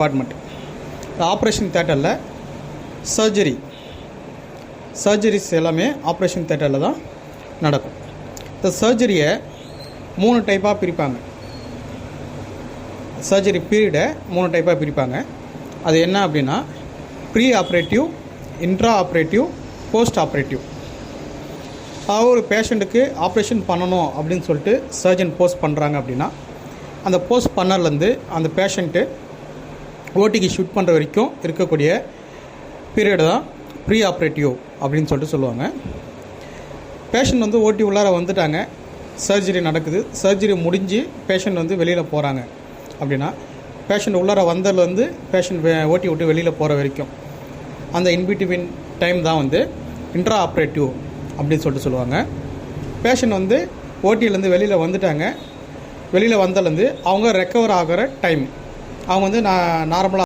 Department. Operation தேட்டரில் surgeries எல்லாமே operation தேட்டரில் தான் நடக்கும். இந்த சர்ஜரியை 3 டைப்பாக பிரிப்பாங்க. சர்ஜரி பீரியடை 3 டைப்பாக பிரிப்பாங்க. அது என்ன அப்படின்னா, pre operative, intra operative, post operative. ஒரு பேஷண்ட்டுக்கு ஆப்ரேஷன் பண்ணணும் அப்படின்னு சொல்லிட்டு சர்ஜன் போஸ்ட் பண்ணுறாங்க அப்படின்னா, அந்த போஸ்ட் பண்ணர்லேருந்து அந்த பேஷண்ட்டு ஓடிக்கு ஷூட் பண்ணுற வரைக்கும் இருக்கக்கூடிய பீரியட் தான் ப்ரீ ஆப்ரேட்டிவ் அப்படின்னு சொல்லிட்டு சொல்லுவாங்க. பேஷண்ட் ஓடி உள்ளார வந்துட்டாங்க, சர்ஜரி நடக்குது, சர்ஜரி முடிஞ்சு பேஷண்ட் வெளியில் போகிறாங்க அப்படின்னா, பேஷண்ட் உள்ளார வந்ததுலேருந்து பேஷண்ட் ஓட்டி விட்டு வெளியில் போகிற வரைக்கும் அந்த இன்பிட்வீன் டைம் தான் இன்ட்ரா ஆப்ரேட்டிவ் அப்படின்னு சொல்லிட்டு சொல்லுவாங்க. பேஷண்ட் ஓடியிலேருந்து வெளியில் வந்துட்டாங்க, வெளியில் வந்ததுலேருந்து அவங்க ரெக்கவர் ஆகிற டைம், அவங்க நார்மலாக